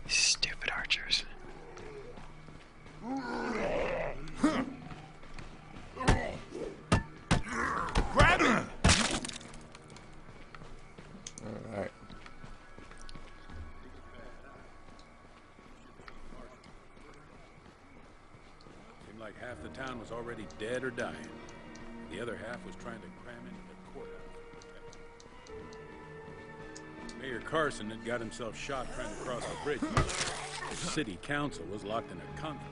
Stupid archers. Grab him! Alright. Seemed like half the town was already dead or dying. The other half was trying to cram into the courthouse. Mayor Carson had got himself shot trying to cross the bridge. The city council was locked in a conference.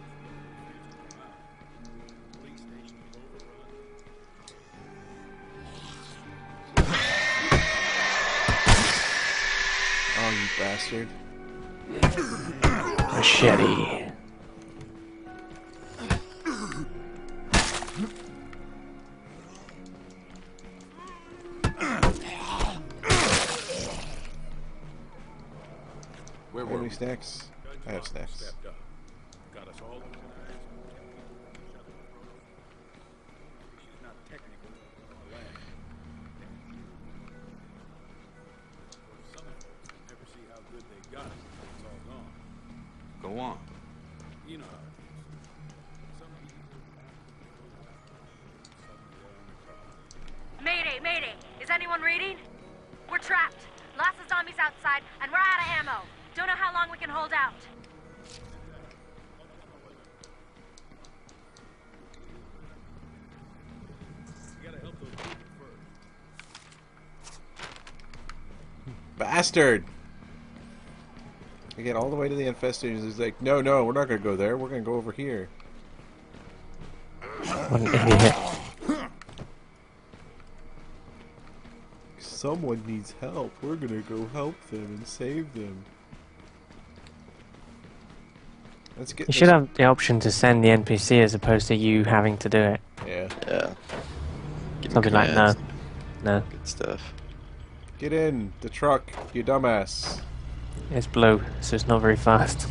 Oh, you bastard. Machete. Where Any snacks? I have snacks. Stepped up. Got us all organized. She's not technically a land. Some folks never see how good they got it until it's all gone. Go on. You know how it is. Some people suddenly they're on the crowd. Mayday, mayday! Is anyone reading? We're trapped. Lots of zombies outside, and we're out of ammo. Don't know how long we can hold out. You gotta help those people first. Bastard! I get all the way to the infestation. He's like, no, we're not gonna go there. We're gonna go over here. What an idiot. Someone needs help. We're gonna go help them and save them. Let's get. You should have the option to send the NPC as opposed to you having to do it. Yeah. Yeah. Give Something like no. No. Good stuff. Get in the truck, you dumbass. It's blue, so it's not very fast.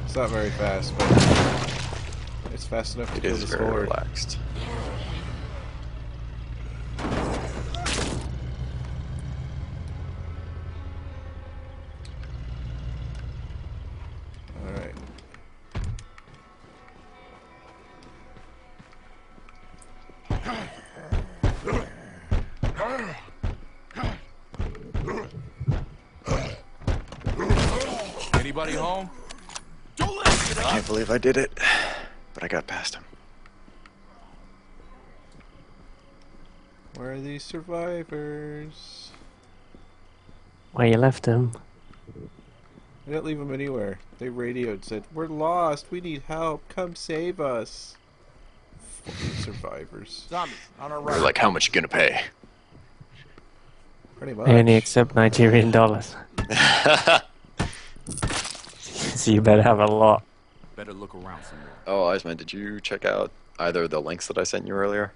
It's not very fast, but it's fast enough to It kill is the very sword. relaxed. Alright. Anybody home? Don't let him get I up! can't believe I did it, but I got past him. Where are these survivors? Where you left him. I didn't leave them anywhere. They radioed, said, "We're lost. We need help. Come save us." Fucking survivors. Zombies, on our They're right. like, how much you gonna pay? Pretty They only much. accept Nigerian dollars. So you better have a lot. Better look around some more. Oh, Iceman, did you check out either of the links that I sent you earlier?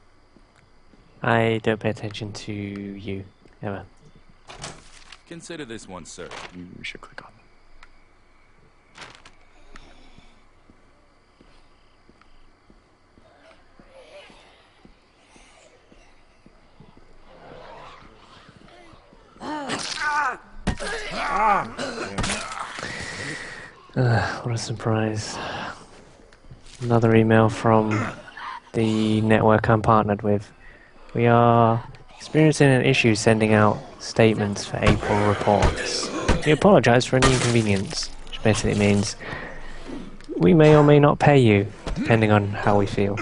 I don't pay attention to you, ever. Consider this one, sir. You should click on them. What a surprise. Another email from the network I'm partnered with. We are experiencing an issue sending out statements for April reports. We apologize for any inconvenience, which basically means we may or may not pay you, depending on how we feel.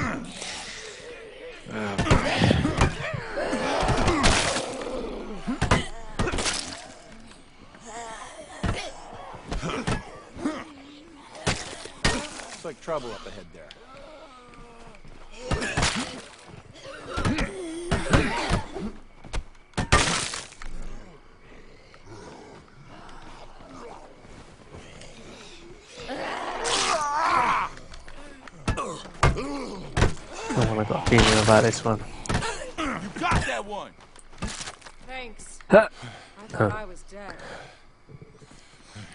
Looks like trouble up ahead there. Oh, I've got a feeling about this one. You got that one! Thanks. Huh. I thought I was dead.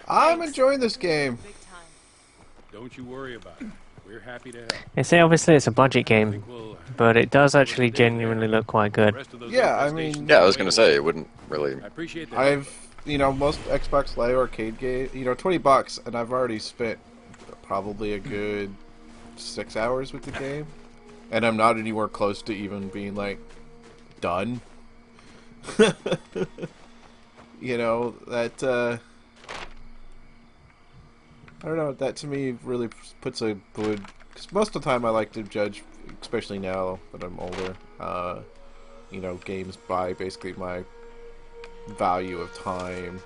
I'm enjoying this game. Big time. Don't you worry about it. We're happy to help. They say obviously it's a budget game, We'll, but it does actually genuinely look quite the good. rest of those Yeah, I infestations mean- Yeah, I was gonna say, it wouldn't really... I appreciate that. I've most Xbox Live Arcade game, $20, and I've already spent probably a good 6 hours with the game, and I'm not anywhere close to even being like done. That I don't know. That to me really puts a good. Because most of the time I like to judge, especially now that I'm older. Games by basically my value of time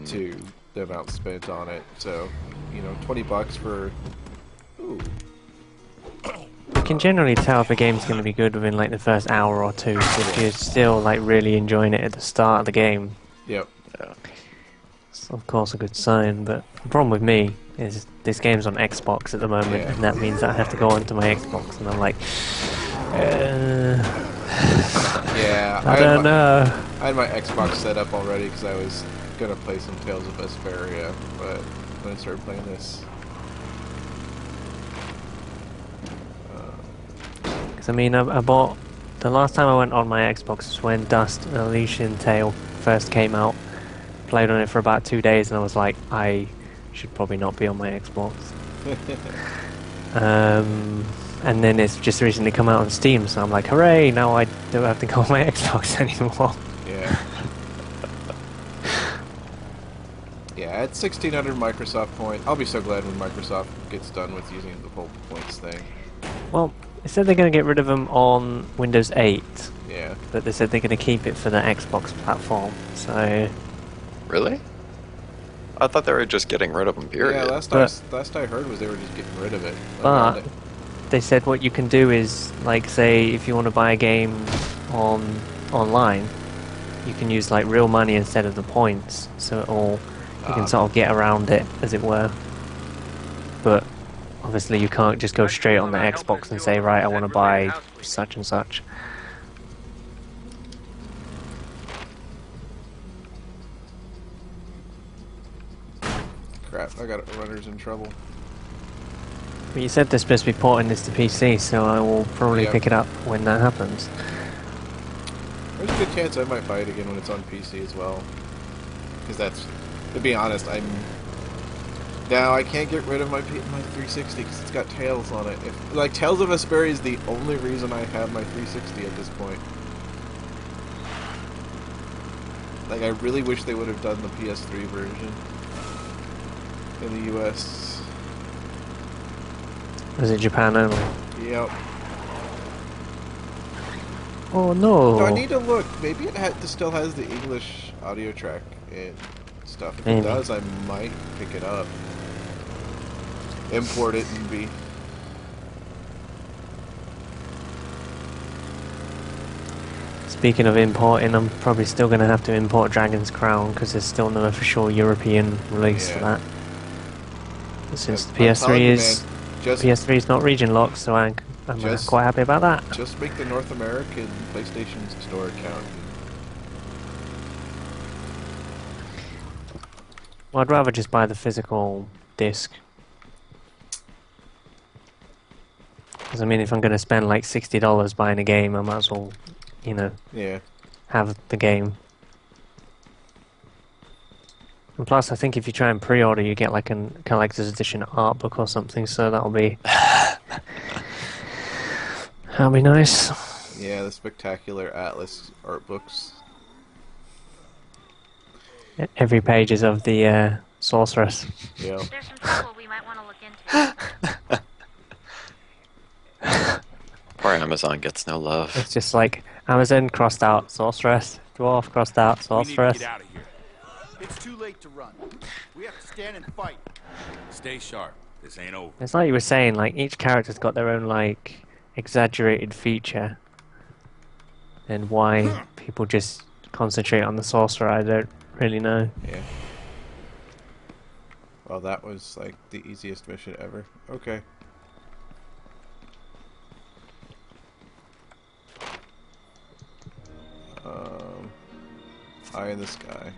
to the amount spent on it. So, $20 for. Ooh. You can generally tell if a game's going to be good within like the first hour or two. If you're still like really enjoying it at the start of the game, Yep. Yeah. it's of course a good sign. But the problem with me is this game's on Xbox at the moment, Yeah. and that means that I have to go onto my Xbox, and I'm like, Yeah. I don't know. I had my Xbox set up already because I was gonna play some Tales of Vesperia, but when I started playing this. I mean, I bought... The last time I went on my Xbox was when Dust and Elysian Tale first came out. Played on it for about 2 days and I was like, I should probably not be on my Xbox. And then it's just recently come out on Steam, so I'm like, hooray, now I don't have to go on my Xbox anymore. Yeah. Yeah, at 1600 Microsoft points. I'll be so glad when Microsoft gets done with using the whole points thing. Well, they said they're going to get rid of them on Windows 8, Yeah. but they said they're going to keep it for the Xbox platform, so... Really? I thought they were just getting rid of them, period. Yeah, last I heard was they were just getting rid of it. But they said what you can do is, like, say, if you want to buy a game online, you can use like real money instead of the points, so you can sort of get around it, as it were. But obviously, you can't just go straight on the Xbox and say, right, I want to buy such and such. Crap, I got runners in trouble. But you said they're supposed to be porting this to PC, so I will probably Yep. pick it up when that happens. There's a good chance I might buy it again when it's on PC as well. Because to be honest, now I can't get rid of my 360 because it's got Tales on it. Tales of Vesperia is the only reason I have my 360 at this point. Like, I really wish they would have done the PS3 version in the US. Was it Japan only? Yep. Oh no! No, I need to look. Maybe it still has the English audio track and stuff. If Maybe. it does, I might pick it up. Import it and be... Speaking of importing, I'm probably still going to have to import Dragon's Crown because there's still no official European release for that. Since the PS3 is PS3 is not region locked, so I'm quite happy about that. Just make the North American PlayStation Store account. Well, I'd rather just buy the physical disc. Because I mean, if I'm going to spend like $60 buying a game, I might as well, Yeah. have the game. And plus, I think if you try and pre-order, you get like a collector's edition art book or something, so that'll be nice. Yeah, the Spectacular Atlas art books. Every page is of the sorceress. Yeah. There's some trouble we might want to look into. Poor Amazon gets no love. It's just like Amazon crossed out sorceress, dwarf crossed out We need to sorceress. get out of here. It's too late to run. We have to stand and fight. Stay sharp. This ain't over. It's like you were saying, like each character's got their own like exaggerated feature, and why people just concentrate on the sorcerer, I don't really know. Yeah. Well, that was like the easiest mission ever. Okay. Eye in the sky.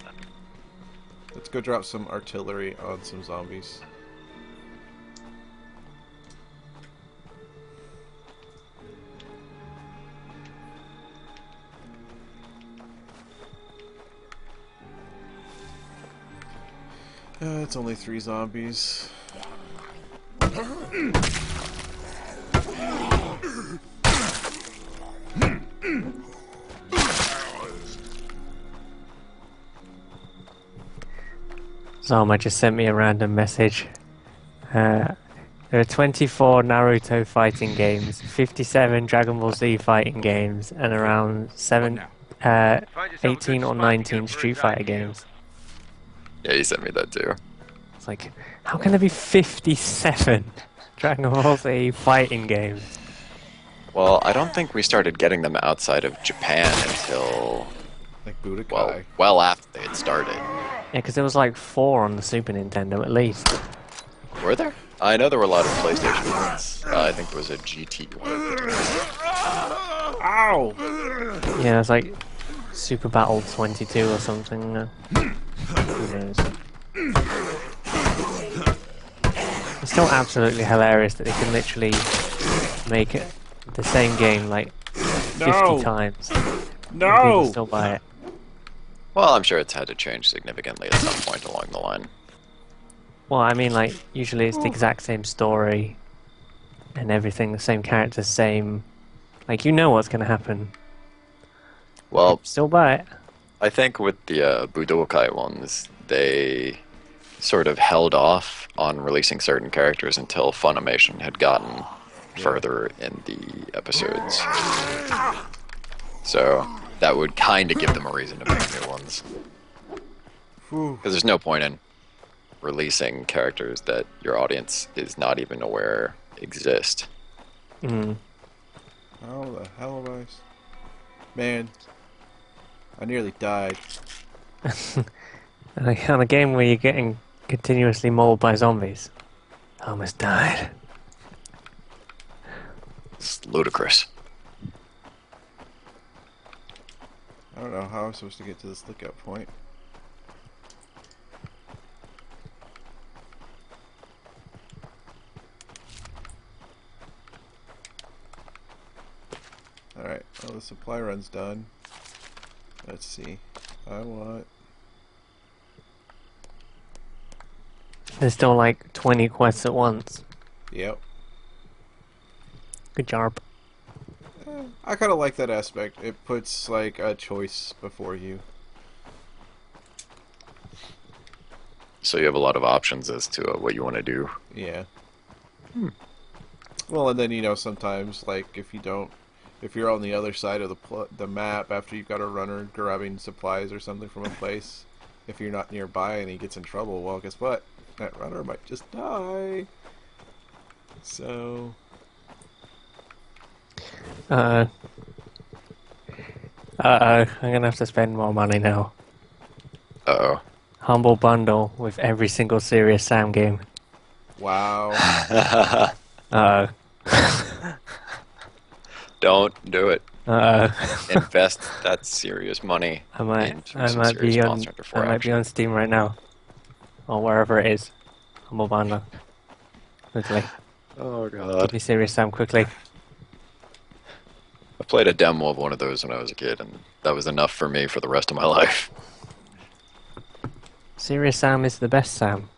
Let's go drop some artillery on some zombies. It's only 3 zombies. Zama just sent me a random message. There are 24 Naruto fighting games, 57 Dragon Ball Z fighting games, and around 18 or 19 Street Fighter games. Yeah, he sent me that too. It's like, how can there be 57 Dragon Ball Z fighting games? Well, I don't think we started getting them outside of Japan until Like Budokai. well after they had started. Yeah, because there was like 4 on the Super Nintendo at least. Were there? I know there were a lot of PlayStation ones. I think there was a GT one. Ow! Yeah, it's like Super Battle 22 or something. Who knows? It's still absolutely hilarious that they can literally make it the same game like 50 times. And people still buy it. Well, I'm sure it's had to change significantly at some point along the line. Well, I mean, like, usually it's the exact same story and everything, the same characters, same... Like, you know what's going to happen. Well, Still buy it. I think with the Budokai ones, they sort of held off on releasing certain characters until Funimation had gotten further in the episodes. So that would kind of give them a reason to make new ones. Because there's no point in releasing characters that your audience is not even aware exist. Mm. How the hell am I? Man, I nearly died. Like, on a game where you're getting continuously mauled by zombies. I almost died. It's ludicrous. I don't know how I'm supposed to get to this lookout point. Alright, well the supply run's done. Let's see. I want... There's still like 20 quests at once. Yep. Good job. I kind of like that aspect. It puts like a choice before you. So you have a lot of options as to what you want to do. Yeah. Well, and then, you know, sometimes, like, if you're on the other side of the map after you've got a runner grabbing supplies or something from a place, if you're not nearby and he gets in trouble, well, guess what? That runner might just die. So... I'm gonna have to spend more money now. Uh-oh. Humble bundle with every single Serious Sam game. Wow. Don't do it. Uh-oh. Invest that serious money. I might into some serious be on Monster Hunter 4 I might be action. on Steam right now. Or wherever it is. Humble bundle. Quickly. Oh Give god. me Serious Sam quickly. I played a demo of one of those when I was a kid, and that was enough for me for the rest of my life. Serious Sam is the best Sam.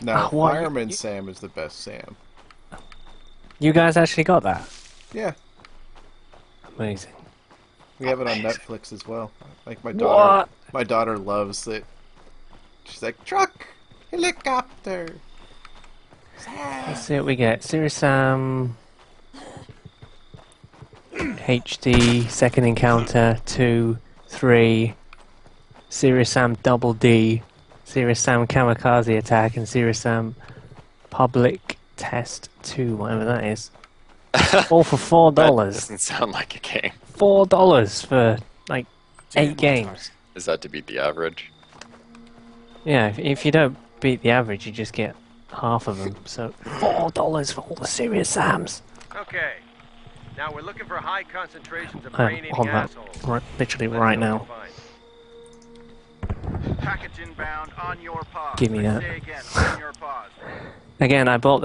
Now, what? Fireman Sam is the best Sam. You guys actually got that? Yeah. Amazing. We have it on Netflix as well. Like, my daughter... What? My daughter loves it. She's like, truck! Helicopter! Let's see what we get. Serious Sam HD, Second Encounter, 2, 3, Serious Sam Double D, Serious Sam Kamikaze Attack, and Serious Sam Public Test 2, whatever that is. All for $4. That doesn't sound like a game. $4 for like 8 games. Is that to beat the average? Yeah, if you don't beat the average, you just get half of them. So $4 for all the Serious Sams. Okay. Now we're looking for high concentrations of I'm brain-eating on that, assholes. literally Let's right know now. what we find. Package inbound on your paws. Give me I that. say again, on your paws. Again, I bought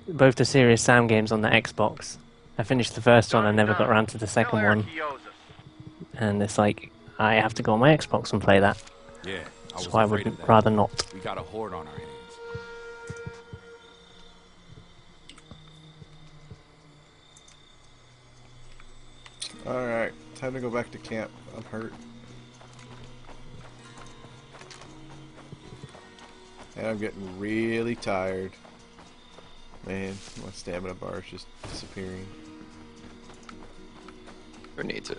both the Serious Sam games on the Xbox. I finished the first one, I never got around to the second Tell Eric one. he owes us. And it's like, I have to go on my Xbox and play that. Yeah, was So I afraid would of that. rather not. We got a horde on our hands. Alright, time to go back to camp. I'm hurt. And I'm getting really tired. Man, my stamina bar is just disappearing. Who needs it?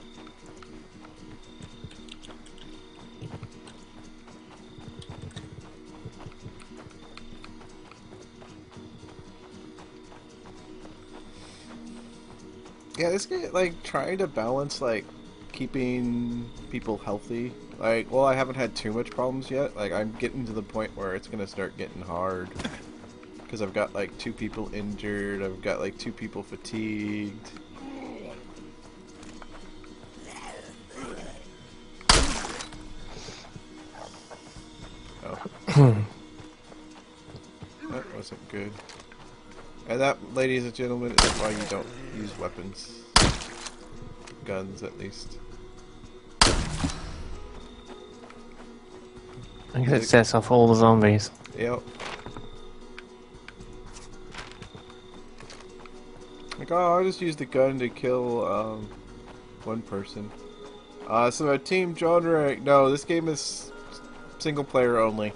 Yeah, this game, like, trying to balance, like, keeping people healthy. Like, well, I haven't had too much problems yet. Like, I'm getting to the point where it's gonna start getting hard. Because I've got, like, 2 people injured, I've got, like, 2 people fatigued. Oh. That wasn't good. And that, ladies and gentlemen, is why you don't use weapons. Guns, at least. I guess it sets off all the zombies. Yep. Like, oh, I'll just use the gun to kill, one person. So team genre, no, this game is single player only.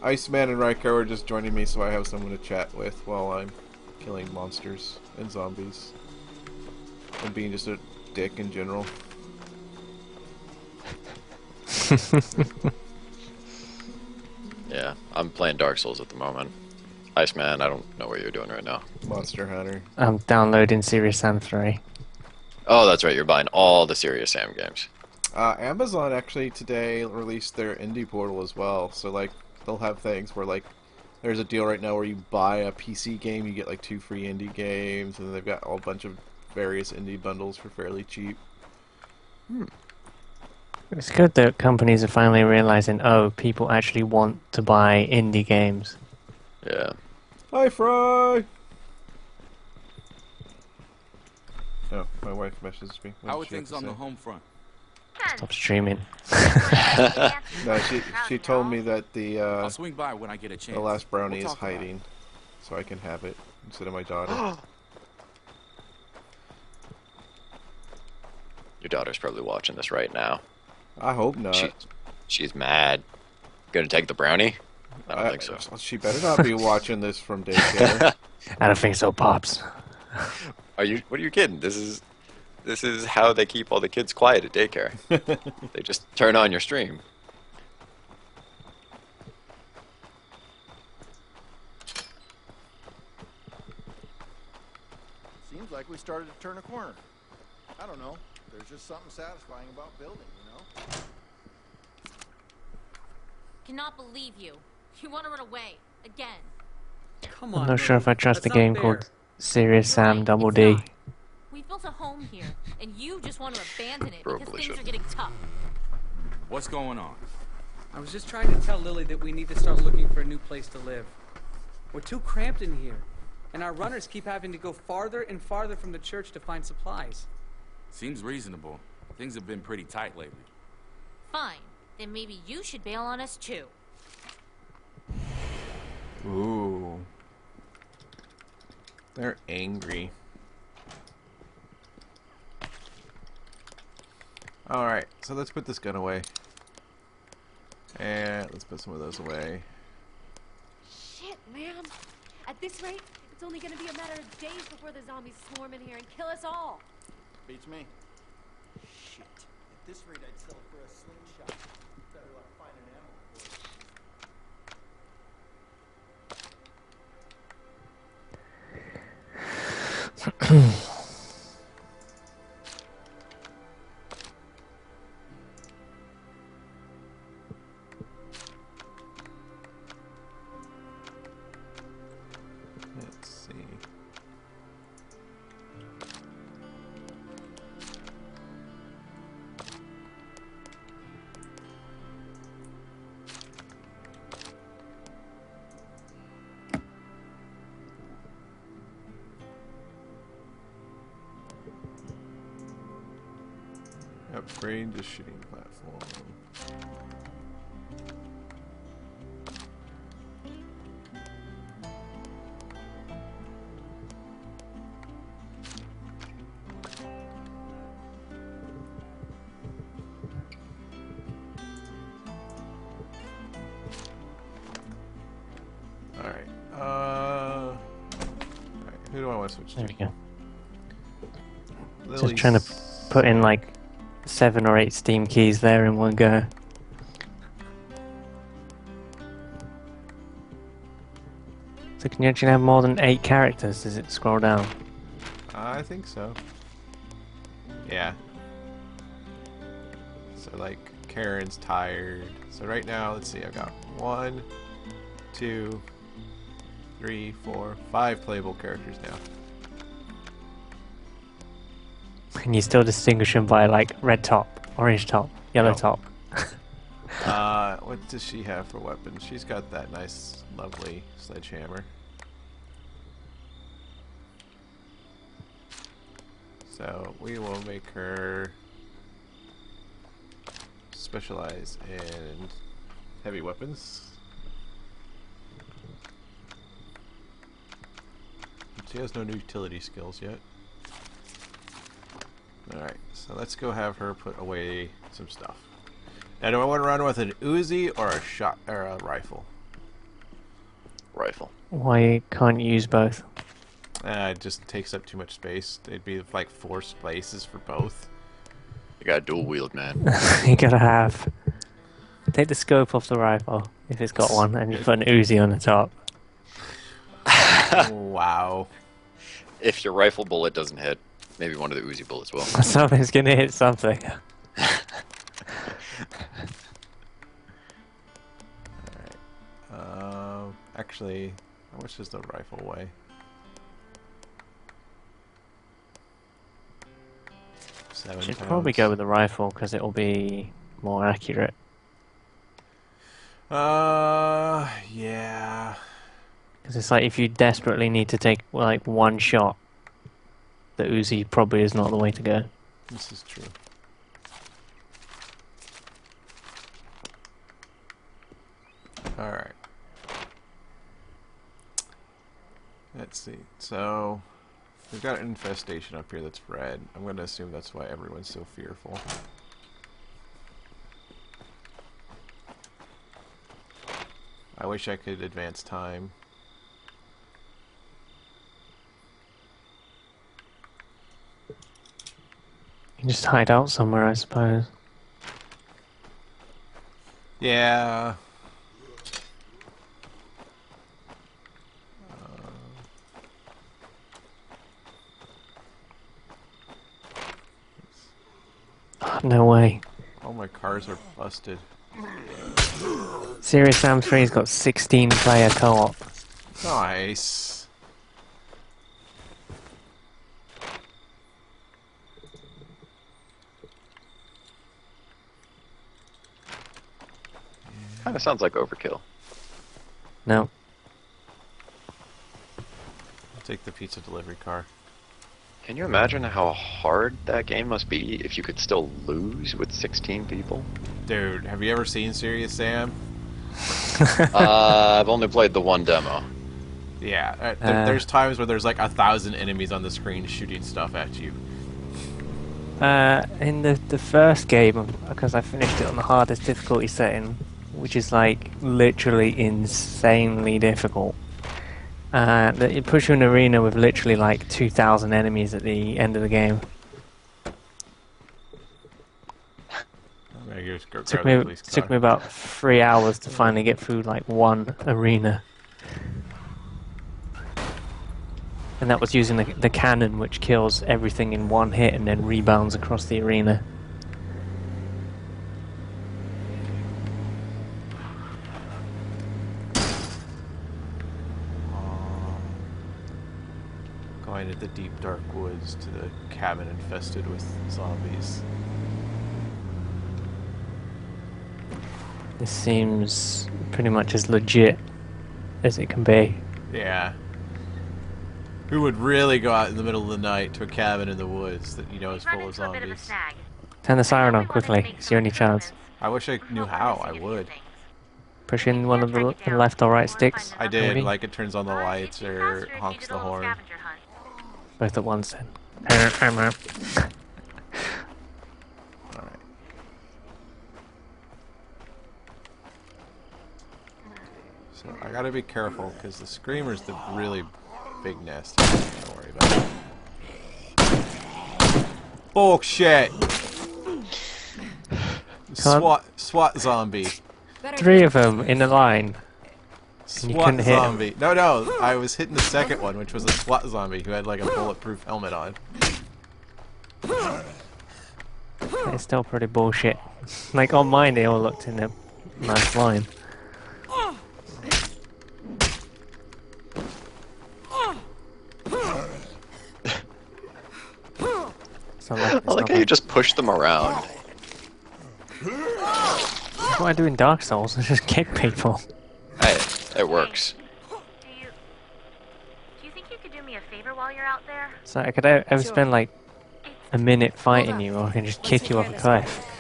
iCEMANn and Raiko are just joining me so I have someone to chat with while I'm killing monsters and zombies. And being just a dick in general. Yeah, I'm playing Dark Souls at the moment. iCEMANn, I don't know what you're doing right now. Monster Hunter. I'm downloading Serious Sam 3. Oh, that's right, you're buying all the Serious Sam games. Amazon actually today released their indie portal as well. So, like, they'll have things where, like, there's a deal right now where you buy a PC game, you get, like, 2 free indie games, and they've got a whole bunch of various indie bundles for fairly cheap. It's good that companies are finally realizing, oh, people actually want to buy indie games. Yeah. Hi, Fry! Oh, my wife messaged me. What How did are she have things to on the say? home front? Stop streaming. No, she told me that I'll swing by when I get a chance. the last brownie We'll is talk about it. hiding, so I can have it instead of my daughter. Your daughter's probably watching this right now. I hope not. She's mad. Gonna take the brownie? I don't think so. She better not be watching this from daycare. I don't think so, Pops. What are you kidding? This is how they keep all the kids quiet at daycare. They just turn on your stream. Seems like we started to turn a corner. I don't know. There's just something satisfying about building, you know? Cannot believe you. You want to run away. Again. Come on, I'm not sure if I trust a That's game not called fair. Serious Sam Right, Double it's D. not. We built a home here, and you just want to abandon it because Probably things are shouldn't. getting tough. What's going on? I was just trying to tell Lily that we need to start looking for a new place to live. We're too cramped in here, and our runners keep having to go farther and farther from the church to find supplies. Seems reasonable. Things have been pretty tight lately. Fine. Then maybe you should bail on us too. Ooh. They're angry. Alright, so let's put this gun away. And let's put some of those away. Shit, man. At this rate, it's only gonna be a matter of days before the zombies swarm in here and kill us all. Beats me. Shit. At this rate, I'd sell it for a slingshot. Better luck finding ammo for it. Let's see. Upgrade the shooting platform. want to switch There to. we go. Lily's... Just trying to put in like 7 or 8 Steam keys there in one go. So can you actually have more than 8 characters? Does it scroll down? I think so. Yeah. So like Karen's tired. So right now, let's see. I've got 1, 2, 3, 4, 5 playable characters now. Can you still distinguish them by like red top, orange top, yellow No. top? What does she have for weapons? She's got that nice, lovely sledgehammer. So we will make her specialize in heavy weapons. She has no utility skills yet. Alright, so let's go have her put away some stuff. Now, do I want to run with an Uzi or a shot or a rifle? Rifle. Why can't you use both? It just takes up too much space. It'd be like 4 spaces for both. You got dual wield, man. You gotta have. Take the scope off the rifle if it's got one, and you put an Uzi on the top. Wow. If your rifle bullet doesn't hit, maybe one of the Uzi bullets will. Something's gonna hit something. Alright. Actually, how much does the rifle weigh? 7 Should pounds. probably go with the rifle because it'll be more accurate. Yeah. Because it's like if you desperately need to take like one shot, the Uzi probably is not the way to go. This is true. Alright. Let's see. So, we've got an infestation up here that's red. I'm going to assume that's why everyone's so fearful. I wish I could advance time. You can just hide out somewhere, I suppose. Yeah. Oh, no way. All my cars are busted. Serious Sam 3's got 16 player co-op. Nice. Kind of sounds like overkill. No. I'll take the pizza delivery car. Can you imagine how hard that game must be if you could still lose with 16 people? Dude, have you ever seen Serious Sam? I've only played the one demo. Yeah, there's times where there's like 1,000 enemies on the screen shooting stuff at you. In the first game, because I finished it on the hardest difficulty setting, which is like literally insanely difficult. It puts you in an arena with literally like 2,000 enemies at the end of the game. Took me about 3 hours to finally get through like one arena. And that was using the cannon, which kills everything in one hit and then rebounds across the arena. Going into the deep dark woods to the cabin infested with zombies. This seems pretty much as legit as it can be. Yeah. Who would really go out in the middle of the night to a cabin in the woods that you know is full of zombies? Turn the siren on quickly, it's your only chance. I wish I knew how, I would. Push in one of the left or right sticks. I did, maybe? like it turns on the lights or honks the horn. Both at once then. Alright. So I gotta be careful because the screamer's the really big nest. Don't worry about. Bullshit! SWAT zombie. Better 3 deal of them in a line. And you couldn't SWAT hit 'em. zombie. No, I was hitting the second one, which was a SWAT zombie who had like a bulletproof helmet on. It's still pretty bullshit. Like on mine, they all looked in a nice line. I like how you just push them around. That's what I do in Dark Souls. I just kick people. Hey, it works. Do you think you could do me a favor while you're out there? So I could ever Sure. spend like a minute fighting on. you, or I can just Let's kick take you care off a of this cliff.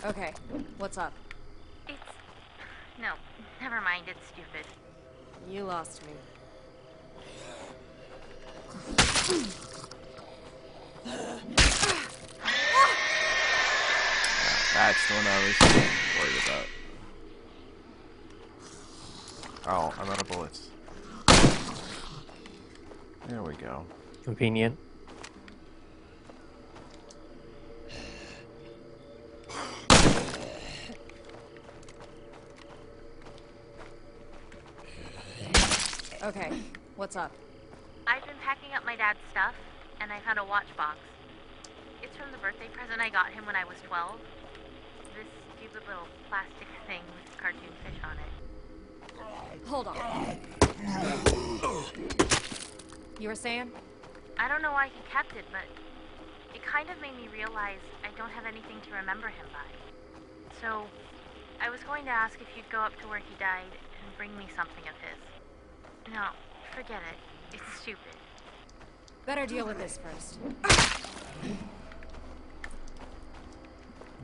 Okay, what's up? It's... No, never mind, it's stupid. You lost me. That's the one I was worried about. Oh, I'm out of bullets. There we go. Convenient. Okay, what's up? I've been packing up my dad's stuff, and I found a watch box. It's from the birthday present I got him when I was 12. This stupid little plastic thing with cartoon fish on it. Hold on. You were saying? I don't know why he kept it, but it kind of made me realize I don't have anything to remember him by. So, I was going to ask if you'd go up to where he died and bring me something of his. No, forget it. It's stupid. Better deal with this first.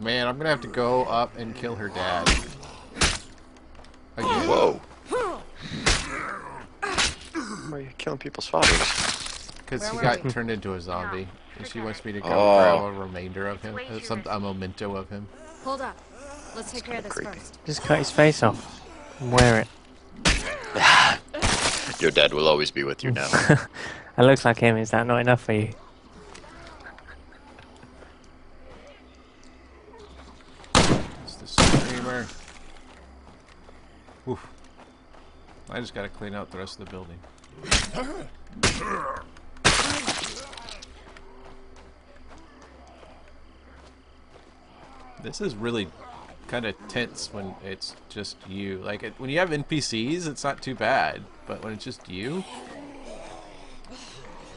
Man, I'm gonna have to go up and kill her dad. Again. Whoa. Why are you killing people's fathers? Because he Where got were we? turned into a zombie, and she forget wants it. me to go Oh. grab a remainder of him, way too a memento of him. Hold up. Let's take care of this creepy. first. Just cut his face off and wear it. Your dad will always be with you now. It looks like him. Is that not enough for you? It's the screamer. Oof. I just gotta clean out the rest of the building. This is really kind of tense when it's just you. Like, when you have NPCs, it's not too bad. But when it's just you...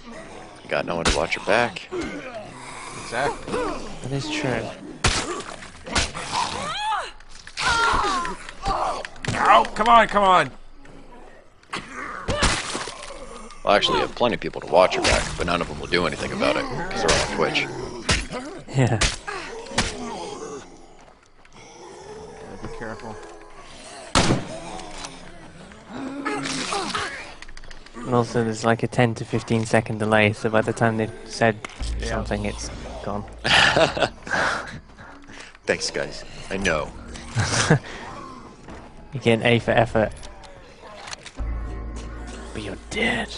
You got no one to watch your back. Exactly. That is true. Oh, come on, come on! Well, actually, you have plenty of people to watch your back, but none of them will do anything about it because they're on Twitch. Yeah. Be careful. And also, there's like a 10 to 15 second delay, so by the time they've said something, it's gone. Thanks, guys. I know. You get an A for effort. But you're dead.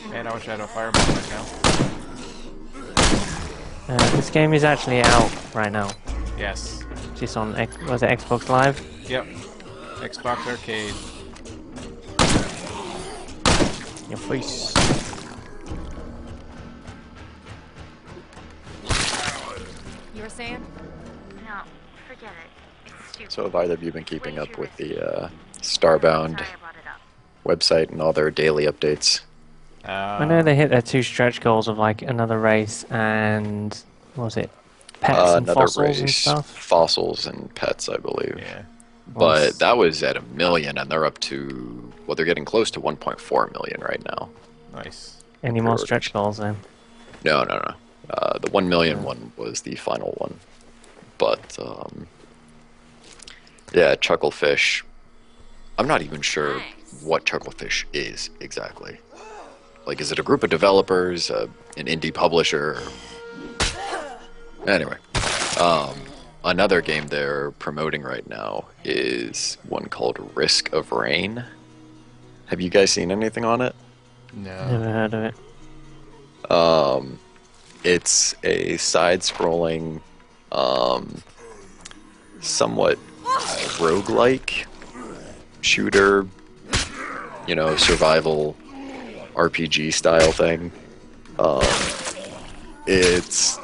Man, I wish I had a fireball right now. This game is actually out right now. Yes. Just on, was it Xbox Live? Yep. Xbox Arcade. Your face. You were saying? No, forget it. It's stupid. So have either of you been keeping up with the Starbound Sorry I brought it up. website and all their daily updates? I know they hit their 2 stretch goals of like another race and, what was it? Pets and Another fossils and race, stuff? fossils and pets, I believe. Yeah. But that was at 1 million, and they're up to, well, they're getting close to 1.4 million right now. Nice. Any more stretch goals then? No. The 1 million one was the final one. But, yeah, Chucklefish. I'm not even sure what Chucklefish is exactly. like, is it a group of developers, an indie publisher? Anyway, another game they're promoting right now is one called Risk of Rain. Have you guys seen anything on it? No. Never heard of it. It's a side-scrolling, somewhat roguelike shooter, you know, survival RPG style thing. It's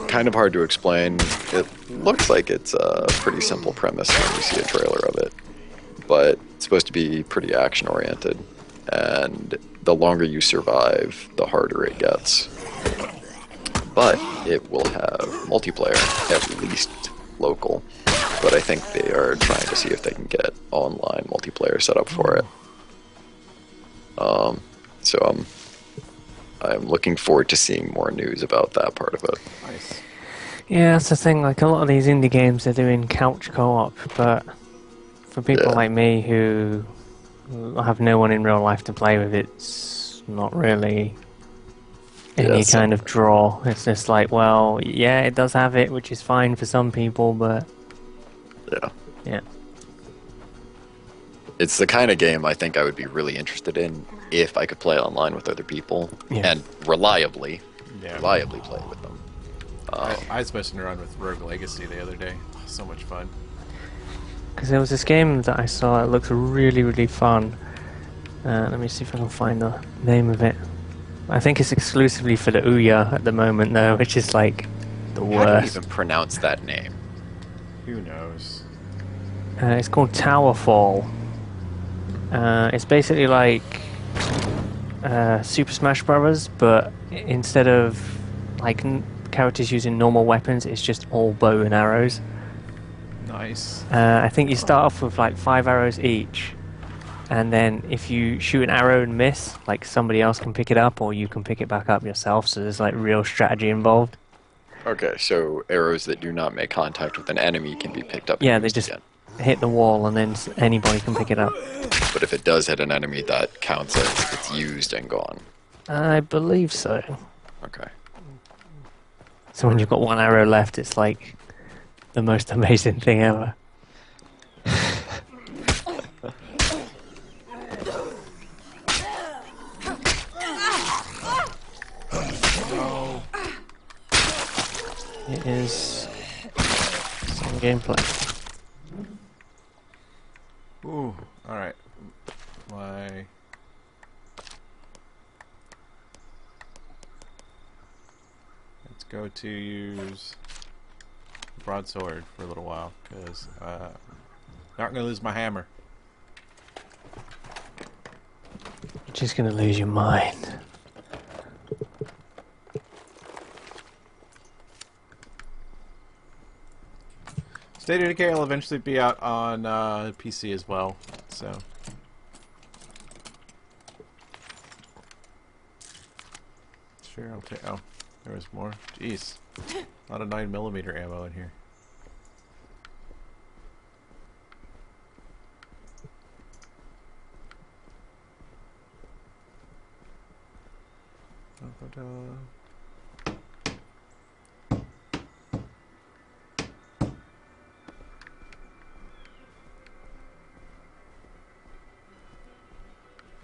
kind of hard to explain. It looks like it's a pretty simple premise when you see a trailer of it, but it's supposed to be pretty action-oriented, and the longer you survive, the harder it gets. But it will have multiplayer, at least local. But I think they are trying to see if they can get online multiplayer set up for it. So I'm looking forward to seeing more news about that part of it. Nice. Yeah, that's the thing. Like, a lot of these indie games are doing couch co-op, but for people like me who have no one in real life to play with, it's not really any kind of draw. It's just like, well, yeah, it does have it, which is fine for some people, but yeah. It's the kind of game I think I would be really interested in if I could play online with other people and reliably play with them. I was messing around with Rogue Legacy the other day. Oh, so much fun. Because there was this game that I saw, it looks really, really fun. Let me see if I can find the name of it. I think it's exclusively for the Ouya at the moment, though, which is like the worst. How do you even pronounce that name? Who knows? It's called Towerfall. It's basically like Super Smash Bros., but instead of like characters using normal weapons, it's just all bow and arrows. Nice. I think you start off with like 5 arrows each, and then if you shoot an arrow and miss, like somebody else can pick it up, or you can pick it back up yourself. So there's like real strategy involved. Okay, so arrows that do not make contact with an enemy can be picked up. Yeah, they just hit the wall, and then anybody can pick it up. But if it does hit an enemy, that counts as it's used and gone. I believe so. Okay. So when you've got 1 arrow left, it's like the most amazing thing ever. It is some gameplay. Ooh, alright. Let's go to use broadsword for a little while, because I'm not going to lose my hammer. You're just going to lose your mind. State of Decay will eventually be out on PC as well, so... Sure, I'll take... Oh, there was more. Jeez. A lot of 9mm ammo in here.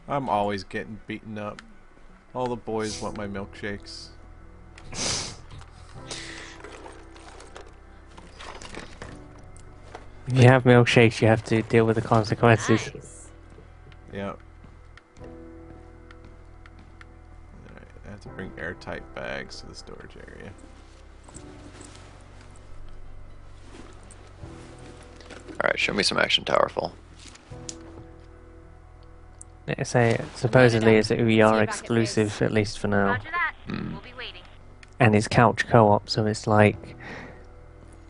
I'm always getting beaten up. All the boys want my milkshakes. If you have milkshakes, you have to deal with the consequences. Nice. Yep. Alright, I have to bring airtight bags to the storage area. Alright, show me some action Towerfall. Let's say supposedly it's an Ouya exclusive, at least for now. Roger that. We'll be waiting. And it's couch co-op, so it's like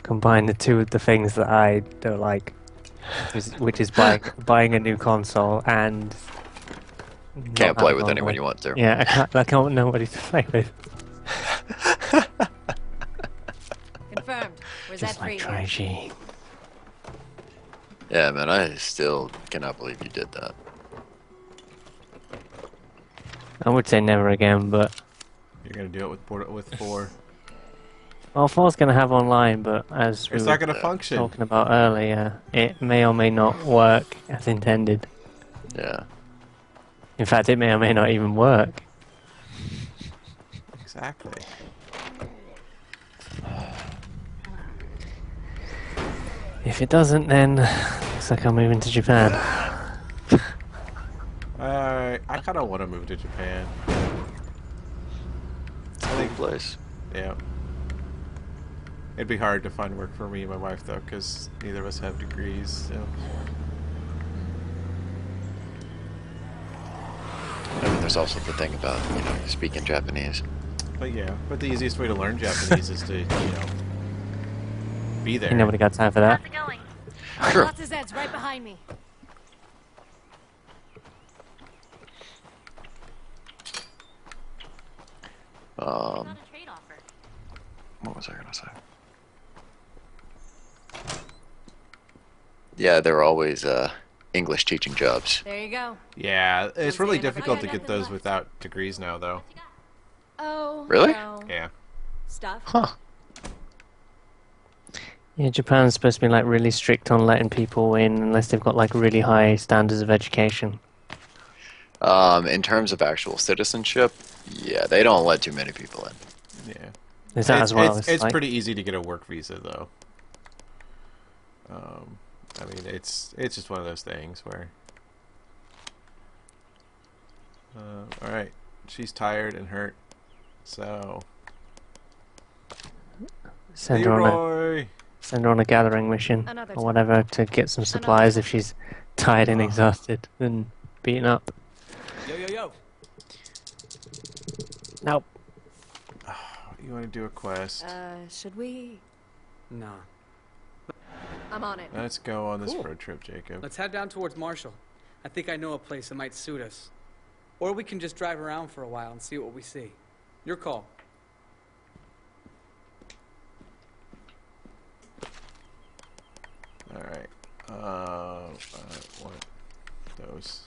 combine the two of the things that I don't like, which is buying a new console and Can't play with anyone you want to. Yeah, I can't know what to play with. Confirmed. Where's Just that like free? Tragy. Yeah, man, I still cannot believe you did that. I would say never again, but You're gonna do it with 4. well, 4's going to have online, but as we It's were not gonna function. talking about earlier, it may or may not work as intended. Yeah. In fact, it may or may not even work. Exactly. If it doesn't, then looks like I'm moving to Japan. I kind of want to move to Japan. Big place. Yeah. It'd be hard to find work for me and my wife though, because neither of us have degrees. So. I mean, there's also the thing about, speaking Japanese. But yeah, but the easiest way to learn Japanese is to, be there. Ain't nobody got time for that. How's it going? Lots of Zeds right behind me. Not a trade offer. What was I gonna say? Yeah, there are always English teaching jobs. There you go. Yeah, it's really That's it. difficult I to got get nothing those left. without degrees now, though. Oh. Really? No. Yeah. Stuff. Huh. Yeah, Japan's supposed to be like really strict on letting people in unless they've got like really high standards of education. In terms of actual citizenship, yeah, they don't let too many people in. Yeah. Is that as well? It's like, pretty easy to get a work visa, though. I mean, it's just one of those things where. All right, she's tired and hurt, so. send her on Leroy. Send her on a gathering mission Another or whatever to get some supplies if she's tired and exhausted and beaten up. Yo, yo, yo. Nope. You want to do a quest? Should we? No. I'm on it. Let's go on this Cool. road trip, Jacob. Let's head down towards Marshall. I think I know a place that might suit us. Or we can just drive around for a while and see what we see. Your call. All right. I want those.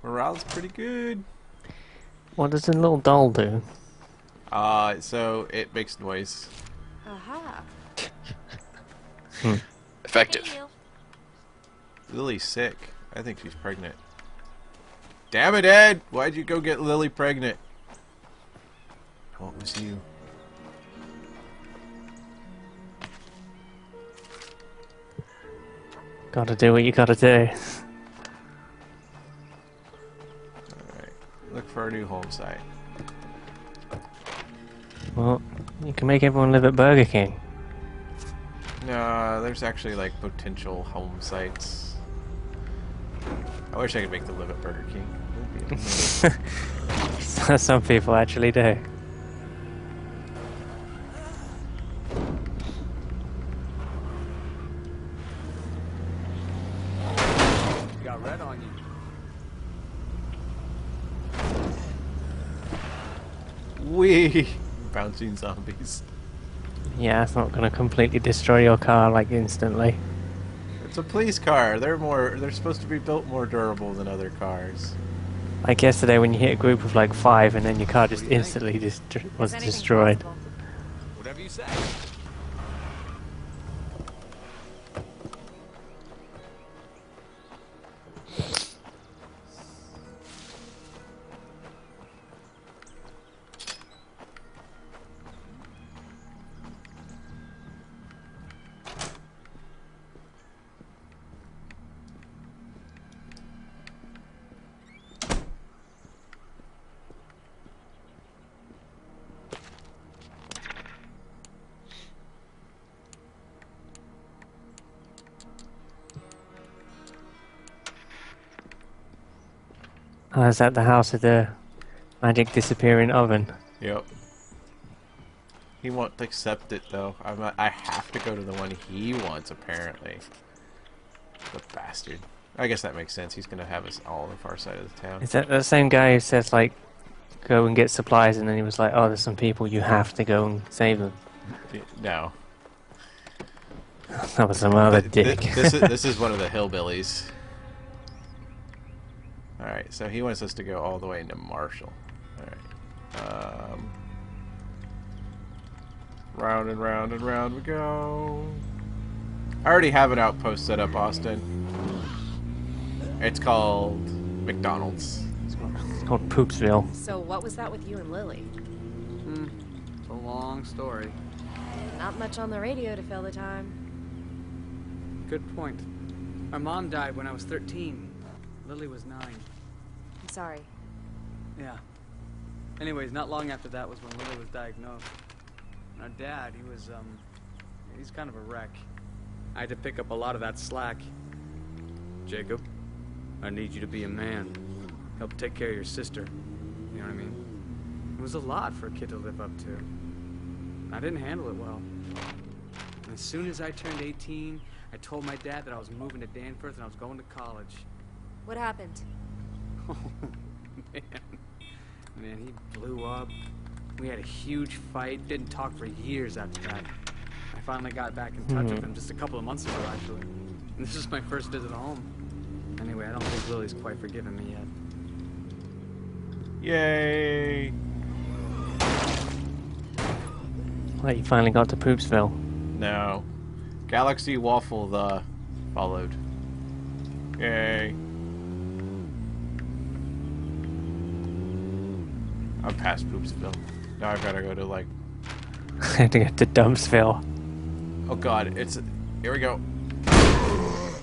Morale's pretty good. What does the little doll do? So it makes noise. Aha. Effective. Hey, you. Lily's sick. I think she's pregnant. Damn it, Ed! Why'd you go get Lily pregnant? What was you? Gotta do what you gotta do. Alright. Look for a new home site. Well, you can make everyone live at Burger King. No, there's actually like potential home sites. I wish I could make them live at Burger King. That'd be amazing. Some people actually do. Got red on you. Wee! Bouncing zombies. Yeah, it's not gonna completely destroy your car like instantly. It's a police car. They're supposed to be built more durable than other cars. Like yesterday when you hit a group of like 5 and then your car just instantly was Is anything destroyed. possible? Whatever you say. Oh, is that the house with the magic disappearing oven? Yep. He won't accept it though. I have to go to the one he wants apparently. The bastard. I guess that makes sense. He's gonna have us all on the far side of the town. Is that the same guy who says like, go and get supplies and then he was like, oh, there's some people you have to go and save them? No. That was some other dick. This is one of the hillbillies. Alright, so he wants us to go all the way into Marshall. Alright. Round and round and round we go. I already have an outpost set up, Austin. It's called McDonald's. It's called Poopsville. So what was that with you and Lily? It's a long story. Not much on the radio to fill the time. Good point. My mom died when I was 13. Lily was 9. I'm sorry. Yeah. Anyways, not long after that was when Lily was diagnosed. And our dad, he's kind of a wreck. I had to pick up a lot of that slack. Jacob, I need you to be a man. Help take care of your sister. You know what I mean? It was a lot for a kid to live up to. I didn't handle it well. And as soon as I turned 18, I told my dad that I was moving to Danforth and I was going to college. What happened? Oh, man. Man, he blew up. We had a huge fight. Didn't talk for years after that. I finally got back in touch with him just a couple of months ago, actually. And this is my first visit home. Anyway, I don't think Lily's quite forgiven me yet. Yay! Well, you finally got to Poopsville. No. Galaxy Waffle the followed. Yay. I'm past Poopsville. Now I've gotta go to like... I had to get to Dumpsville. Oh god, it's... Here we go.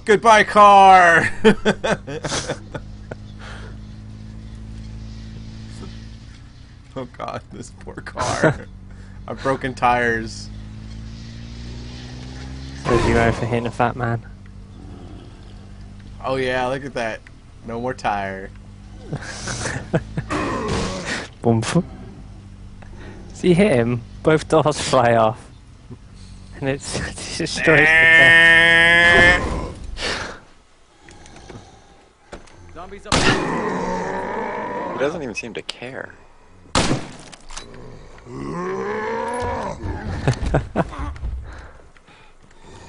Goodbye, car! Oh god, this poor car. I've broken tires. So 0 for hitting a fat man. Oh yeah, look at that. No more tire. Boom. So you hit him, both doors fly off. And it destroys the car. Zombies up. He doesn't even seem to care.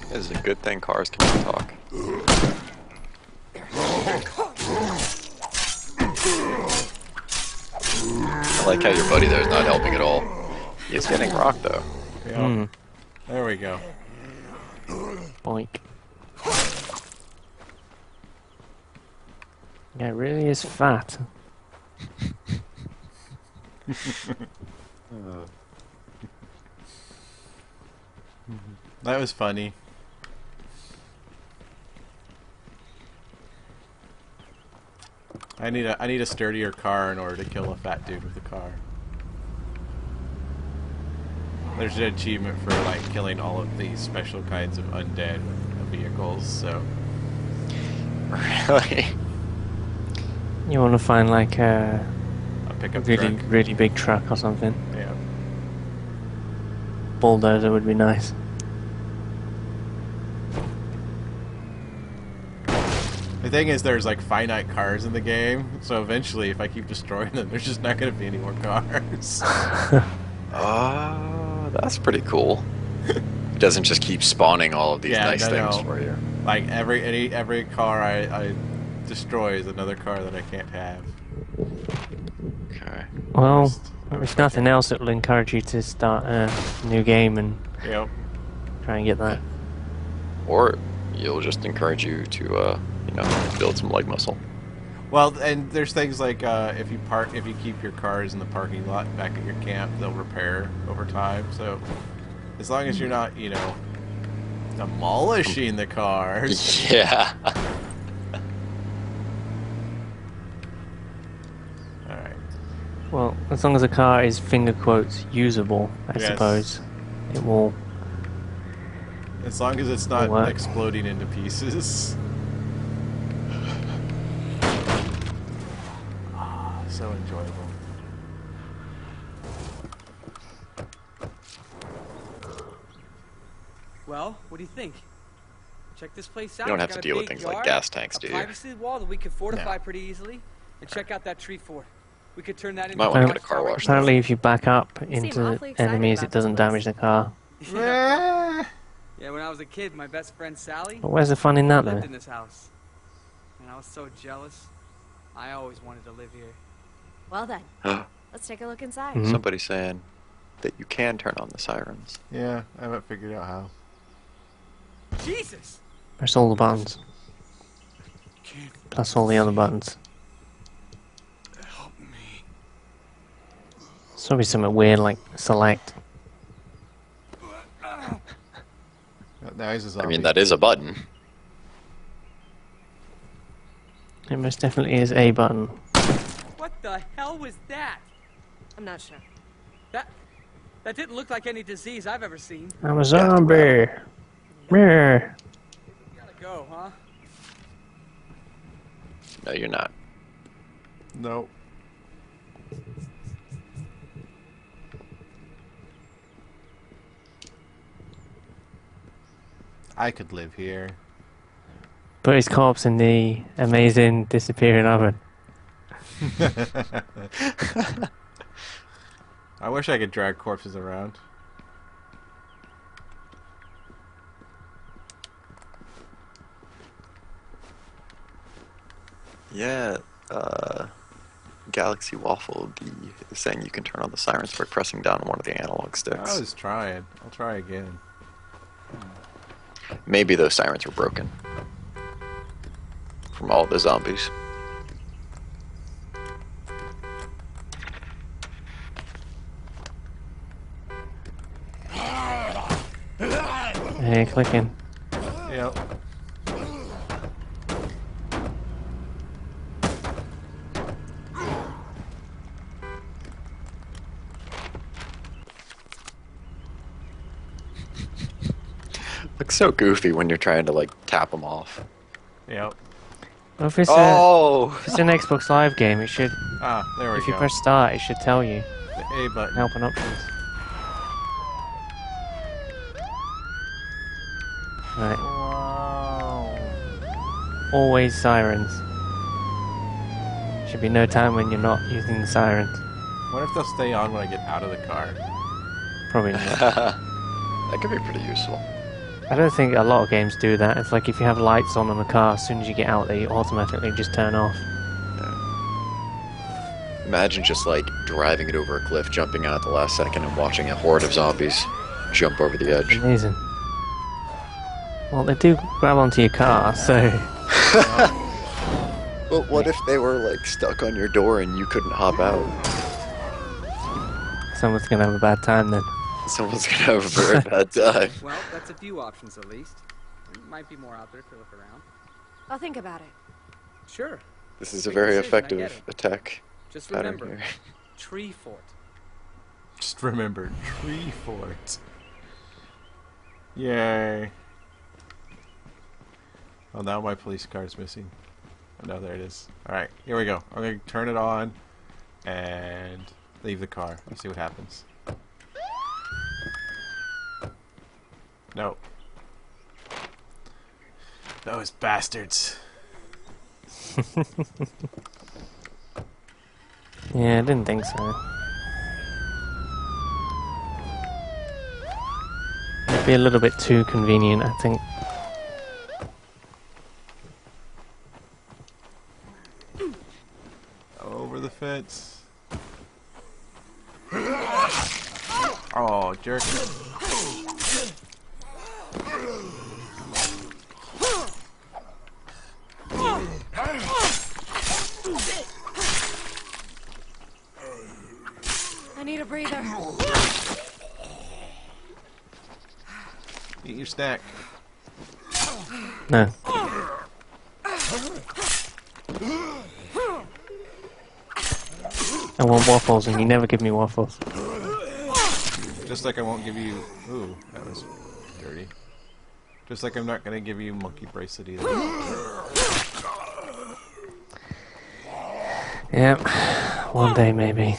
This is a good thing cars can't talk. I like how your buddy there is not helping at all. He's getting rocked though. Yeah. There we go. Boink. Yeah, it really is fat. That was funny. I need a sturdier car in order to kill a fat dude with a car. There's an achievement for like killing all of these special kinds of undead vehicles, so Really? You want to find like a pickup really, truck. really big truck or something. Yeah. Bulldozer would be nice. The thing is, there's like finite cars in the game, so eventually, if I keep destroying them, there's just not going to be any more cars. That's pretty cool. It doesn't just keep spawning all of these nice things no. for you. Like every car I destroy is another car that I can't have. Okay. Well, if nothing else, it will encourage you to start a new game and try and get that. Or you'll just encourage you to, build some leg muscle. Well, and there's things like if you keep your cars in the parking lot back at your camp, they'll repair over time. So as long as you're not, demolishing the cars. Yeah. All right. Well, as long as the car is finger quotes usable, I suppose it will. As long as it's not work. exploding into pieces. So enjoyable. Well, what do you think? Check this place out. You don't have It's to got a deal with big things like yard, gas tanks, do a you? privacy wall that we could fortify No. pretty easily, and check out that tree fort. We could turn that into Might want to a get a car wash. Apparently, if you back up into awfully excited enemies, about it doesn't this place. damage the car. Yeah, when I was a kid, my best friend Sally But where's the fun in that, lived though? in this house, and I was so jealous. I always wanted to live here. Well then, let's take a look inside. Somebody saying that you can turn on the sirens. Yeah, I haven't figured out how. Jesus! Press all the buttons. Plus all the other buttons. Help me. It's probably something weird like select. Now he's a zombie. I mean, that is a button. It most definitely is a button. What the hell was that? I'm not sure. That didn't look like any disease I've ever seen. I'm a zombie. Mirror. Gotta go, huh? No, you're not. Nope. I could live here. Put his corpse in the amazing disappearing oven. I wish I could drag corpses around. Yeah, Galaxy Waffle D is saying you can turn on the sirens by pressing down one of the analog sticks. I was trying. I'll try again. Maybe those sirens were broken from all the zombies. Hey, clicking. Yep. Looks so goofy when you're trying to like tap them off. Yep. Well, if it's, if it's an Xbox Live game, it should. Ah, there we go. If you press start, it should tell you the A button. help and options. Right. Wow. Always sirens. Should be no time when you're not using the sirens. What if they'll stay on when I get out of the car? Probably not. That could be pretty useful. I don't think a lot of games do that. It's like if you have lights on in the car, as soon as you get out, they automatically just turn off. Imagine just like driving it over a cliff, jumping out at the last second, and watching a horde of zombies jump over the edge. Amazing. Well, they do grab onto your car, so... Well, what if they were like stuck on your door and you couldn't hop out? Someone's gonna have a bad time then. Someone's gonna have a very bad time. Well, that's a few options at least. There might be more out there if you look around. I'll think about it. Sure. This is a Great very decision, I get effective it. attack Just pattern remember, here. tree fort. Just remember, tree fort. Yay. Oh, now my police car's missing. Oh, no, there it is. Alright, here we go. I'm going to turn it on and leave the car. Let's see what happens. No. Those bastards. Yeah, I didn't think so. It'd be a little bit too convenient, I think. Over the fence. Oh, jerk. I need a breather. Eat your snack. No. I want waffles, and you never give me waffles. Just like I won't give you... Ooh, that was dirty. Just like I'm not going to give you monkey bracelet either. Yep. One day, maybe.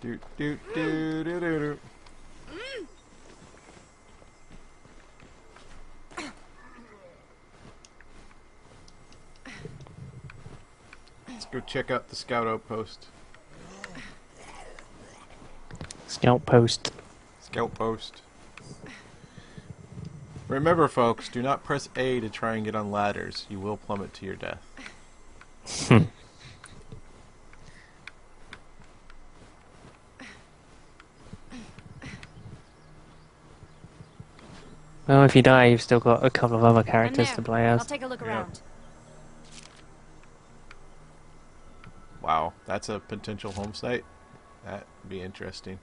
Doot, doot, doot, doot, doot, doot. Let's go check out the scout outpost. Scout post. Scout post. Remember, folks, do not press A to try and get on ladders. You will plummet to your death. Well, if you die, you've still got a couple of other characters there. to play as. I'll take a look around. Wow, that's a potential home site. That'd be interesting.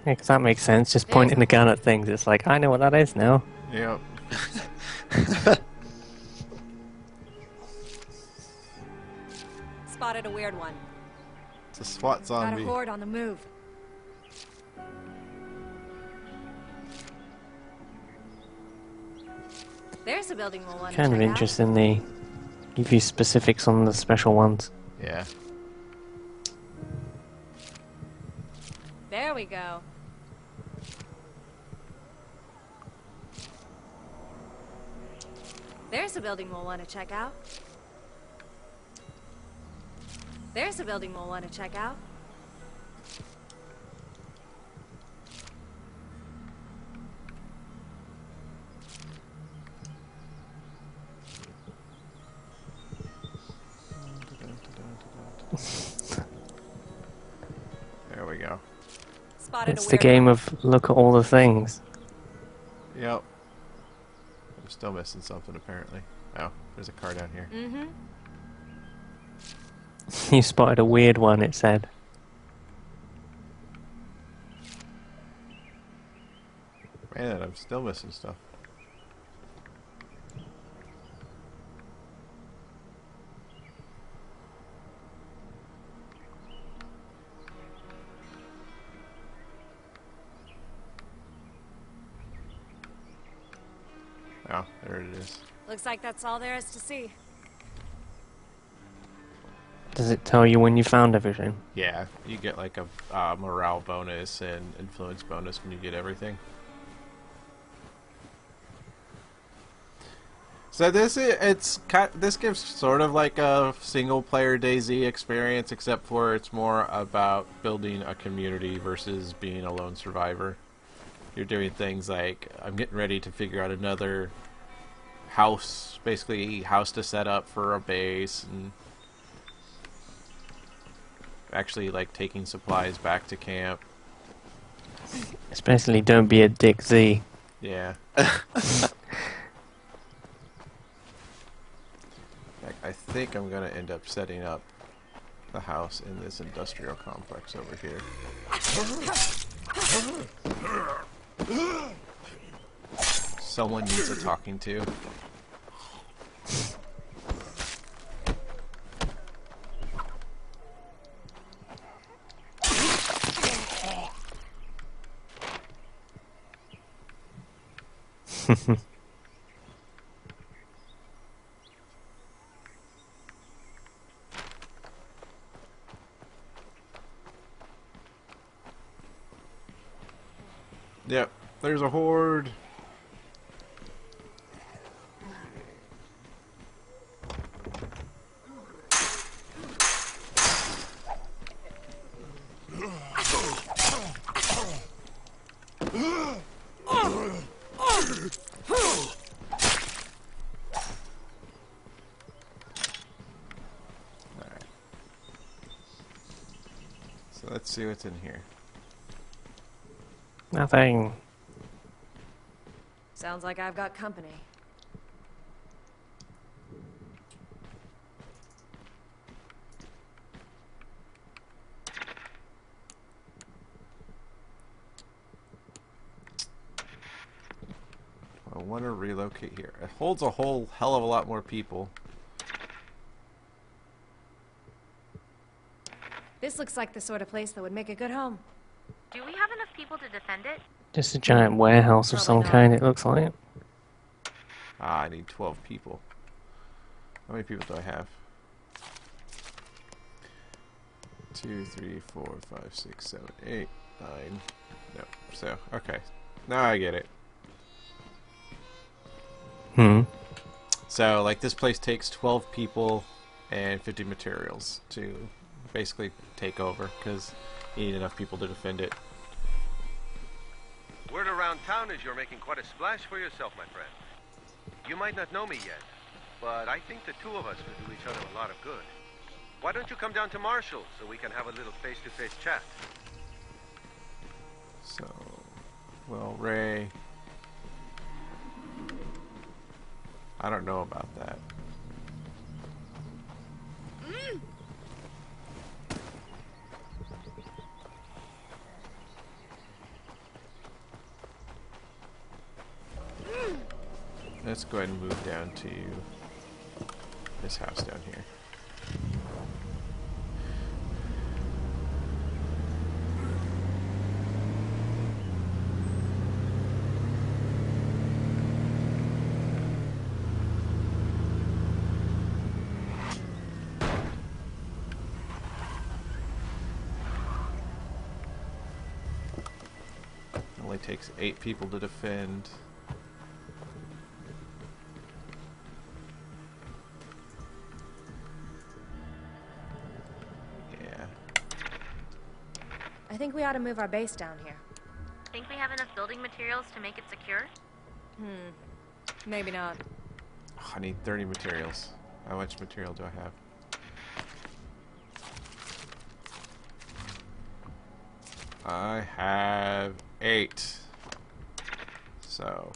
Yeah, 'cause that makes sense. Just pointing the gun at things. It's like, I know what that is now. Yep. Spotted a weird one. It's a SWAT zombie. Got a horde on the move. There's a building we'll want to Kind of check out. interesting they give you specifics on the special ones. Yeah. There we go. There's a building we'll want to check out. There's a building we'll want to check out. There we go. Spotted It's a the weird game one. of look at all the things. Yep. I'm still missing something, apparently. Oh, there's a car down here. Mm-hmm. You spotted a weird one, it said. Man, I'm still missing stuff. Oh, there it is. Looks like that's all there is to see. Does it tell you when you found everything? Yeah, you get like a morale bonus and influence bonus when you get everything. So this this gives sort of like a single player DayZ experience, except for it's more about building a community versus being a lone survivor. You're doing things like, I'm getting ready to figure out another house, basically house to set up for a base, and actually like taking supplies back to camp. Especially don't be a dick Z. Yeah. I think I'm gonna end up setting up the house in this industrial complex over here. Someone needs a talking to. Yep, there's a horde. Alright. So let's see what's in here. Nothing. Sounds like I've got company. I want to relocate here. It holds a whole hell of a lot more people. This looks like the sort of place that would make a good home. Do we have enough people to defend it? Just a giant warehouse of some Probably not. kind, it looks like. Ah, I need 12 people. How many people do I have? 2, 3, 4, 5, 6, 7, 8, 9. No. So, okay. Now I get it. Hmm. So, like, this place takes 12 people and 50 materials to basically take over, because you need enough people to defend it. Word around town is you're making quite a splash for yourself, my friend. You might not know me yet, but I think the two of us could do each other a lot of good. Why don't you come down to Marshall's so we can have a little face-to-face chat? So, well, Ray... I don't know about that. Let's go ahead and move down to this house down here. Only takes 8 people to defend. I think we ought to move our base down here. Think we have enough building materials to make it secure? Maybe not. Oh, I need 30 materials. How much material do I have? I have 8. So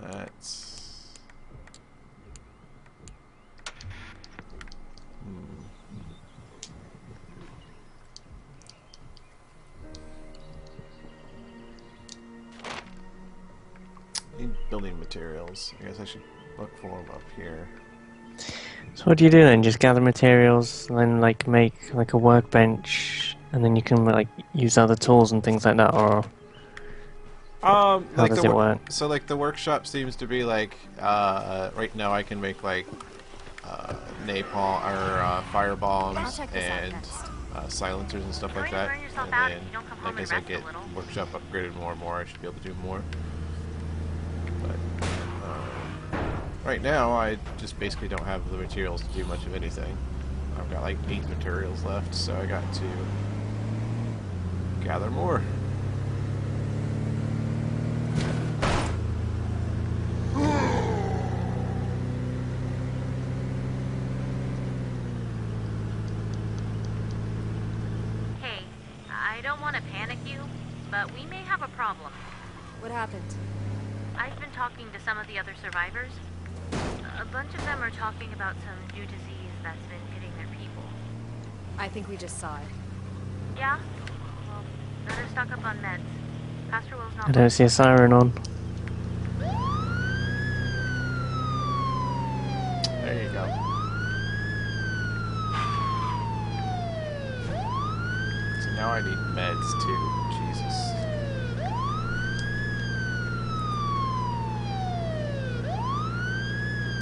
that's need building materials. I guess I should look for them up here. So what do you do then? Just gather materials, and then like make like a workbench, and then you can like use other tools and things like that, or how like does it work? So like the workshop seems to be like right now I can make like napalm or fire bombs and silencers and stuff like that. And then like as I get workshop upgraded more and more, I should be able to do more. But right now I just basically don't have the materials to do much of anything. I've got like 8 materials left, so I got to gather more. Hey, I don't want to panic you, but we may have a problem. What happened? I've been talking to some of the other survivors. A bunch of them are talking about some new disease that's been hitting their people. I think we just saw it. Yeah? Well, better stock up on meds. Pastor Will's not... I don't see a siren on. There you go. So now I need meds too. Jesus.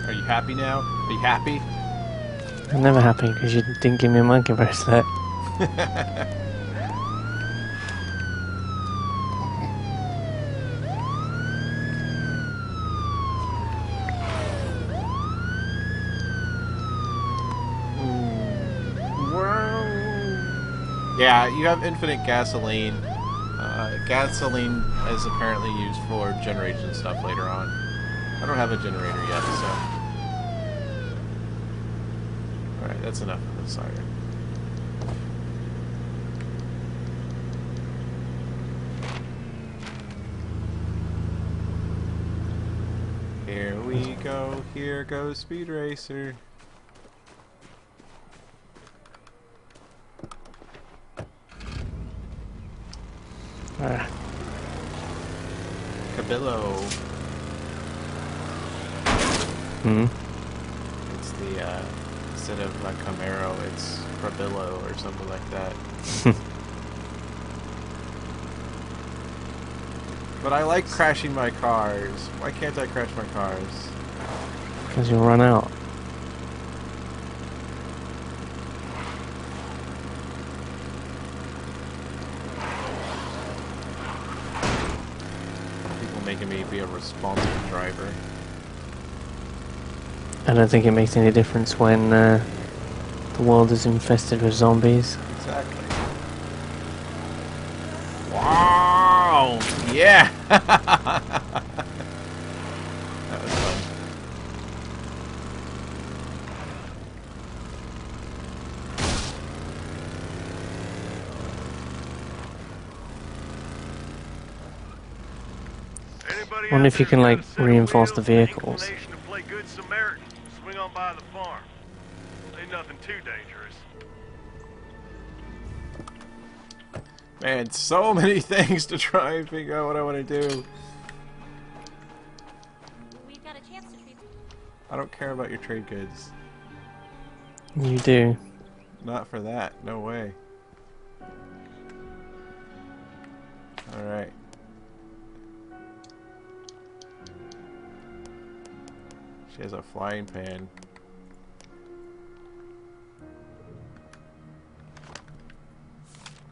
Are you happy now? Are you happy? I'm never happy because you didn't give me a monkey bracelet. Yeah, you have infinite gasoline. Gasoline is apparently used for generation stuff later on. I don't have a generator yet, so... Alright, that's enough of the siren. Here we go, here goes Speed Racer. Cabillo. It's the, instead of a Camaro, it's Cabillo or something like that. But I like crashing my cars. Why can't I crash my cars? Because you'll run out. People making me be a responsible driver. I don't think it makes any difference when the world is infested with zombies. Exactly. Wow! Yeah! That was fun. Anybody I wonder out if you there's can got like a set of reinforce the wheels and vehicles. inclination to play good Samaritan, swing on by the farm. Ain't nothing too dangerous. Man, so many things to try and figure out what I want to do. We've got a chance to treat. I don't care about your trade goods. You do. Not for that. No way. Alright. She has a flying pan.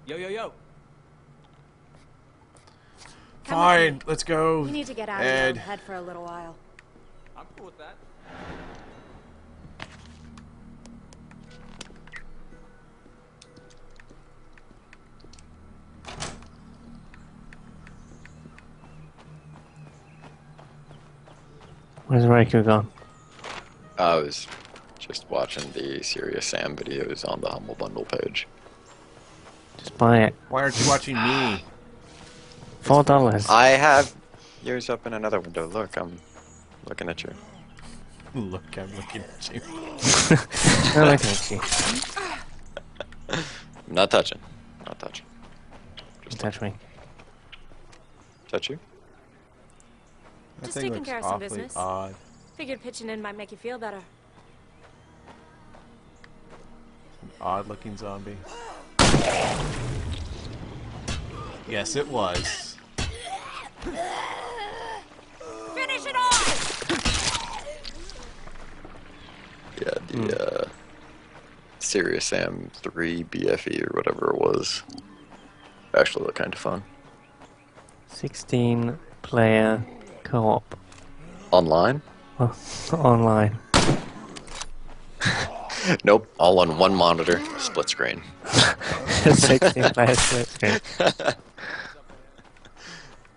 Yo, yo, yo. Come Fine, with let's go. We need to get out of Ed. your own head for a little while. I'm cool with that. Where's Raiko gone? I was just watching the Serious Sam videos on the Humble Bundle page. Just buy it. Why aren't you watching me? $4. I have yours up in another window. Look, I'm looking at you. Look, I'm looking at you. No, I can't see. I'm not touching. Not touching. Just touch me. Touch you? That Just thing taking looks care of some awfully business. odd. Figured pitching in might make you feel better. An odd-looking zombie. Yes, it was. Finish it off! Yeah, the Serious Sam 3 BFE or whatever it was. Actually looked kind of fun. 16-player co-op. Online? Oh, online. Nope, all on one monitor, split screen. 16-player split screen.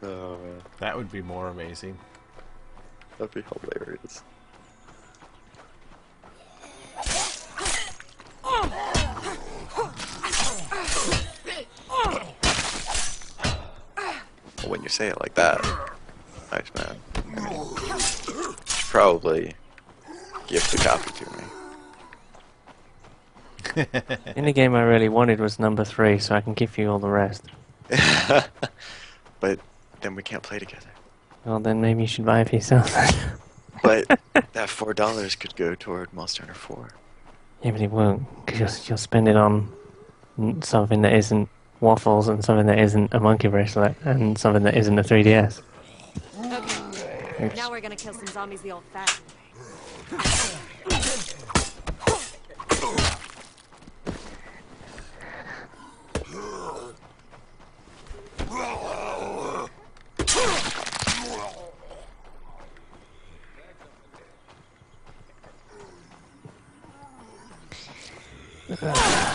Oh man, That would be more amazing. that'd be hilarious. When you say it like that, nice man. You should probably gift a copy to me. The only game I really wanted was number 3, so I can give you all the rest. But then we can't play together. Well, then maybe you should buy it for yourself. But that $4 could go toward Monster Hunter 4. Yeah, but it won't, because you'll spend it on something that isn't waffles and something that isn't a monkey bracelet and something that isn't a 3DS. Okay. Oops. Now we're gonna kill some zombies the old-fashioned way.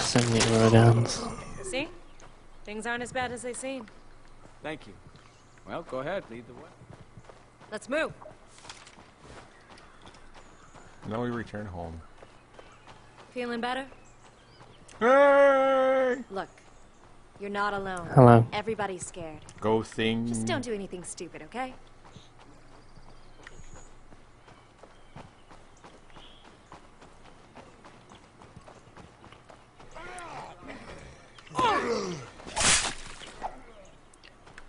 So many lowdowns. See? Things aren't as bad as they seem. Thank you. Well, go ahead, lead the way. Let's move. Now we return home. Feeling better? Hey! Look, you're not alone. Hello. Everybody's scared. Go thing. Just don't do anything stupid, okay?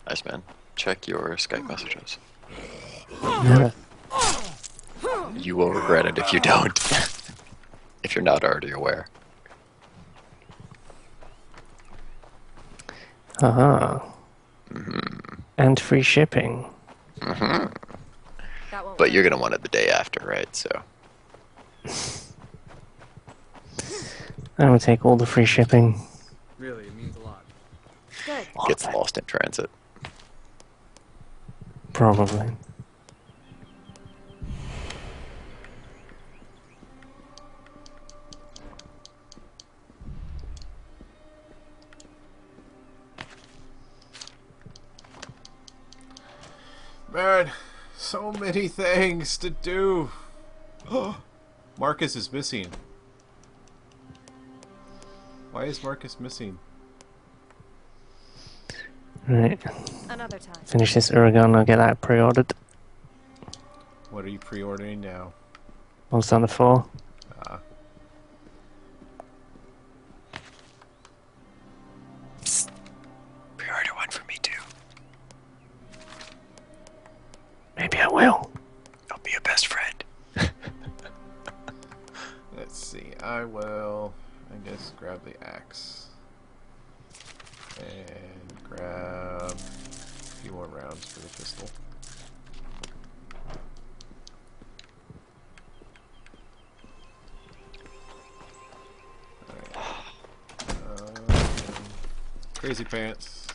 Nice man. Check your Skype messages. Yeah. You will regret it if you don't. If you're not already aware. Haha. And free shipping. That won't But you're work. gonna want it the day after, right? So I will take all the free shipping. Really, it means a lot. Good. it gets lost in transit. Probably. Man, so many things to do. Marcus is missing. Why is Marcus missing? Right. Another time. Finish this Uragon, I'll get that pre-ordered. What are you pre-ordering now? Monster Hunter 4. Pre-order one for me too. Maybe I will. I'll be your best friend. Let's see. I will, I guess, grab the axe. And grab a few more rounds for the pistol. Crazy pants.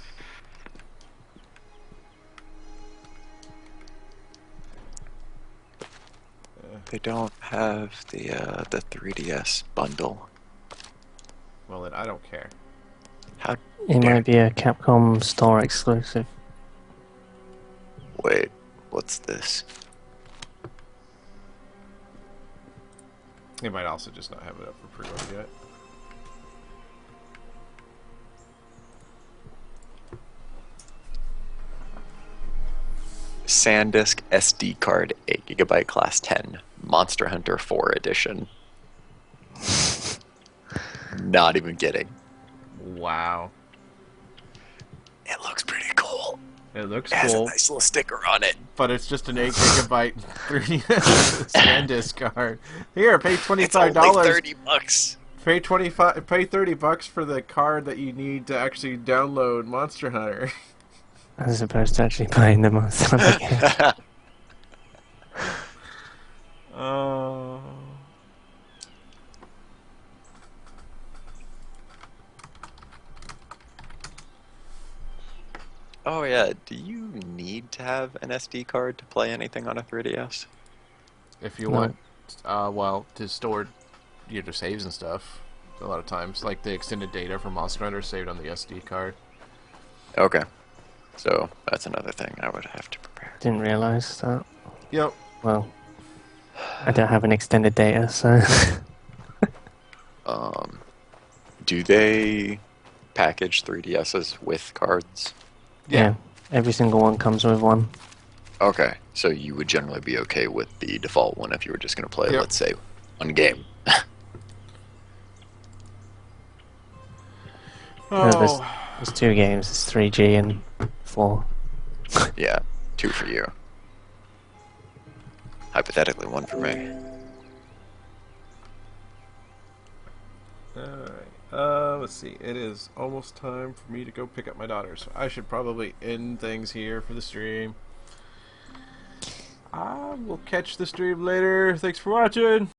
They don't have the 3DS bundle. Well, then I don't care. How It dare- might be a Capcom store exclusive. Wait, what's this? They might also just not have it up for pre-order yet. SanDisk SD card 8GB class 10 Monster Hunter 4 edition. Not even kidding. Wow. It looks pretty cool. It looks It has a cool, nice little sticker on it. but it's just an 8 GB 3DS SanDisk card. Here, pay It's $25. only $30. Pay $30 for the card that you need to actually download Monster Hunter. As opposed to actually playing the Monster Hunter game. Oh. Oh yeah, do you need to have an SD card to play anything on a 3DS? If you No. want, well, to store your saves and stuff. A lot of times, like the extended data from Monster Hunter saved on the SD card. Okay. So that's another thing I would have to prepare. Didn't realise that. Yep. Well, I don't have an extended data, so... Do they package 3DSs with cards? yeah, every single one comes with one. Okay, so you would generally be okay with the default one if you were just going to play, Yep. let's say, one game. No, Oh. there's two games, it's 3G and 4. Yeah, 2 for you. Hypothetically, 1 for me. Alright. Let's see. It is almost time for me to go pick up my daughter, so I should probably end things here for the stream. I will catch the stream later. Thanks for watching.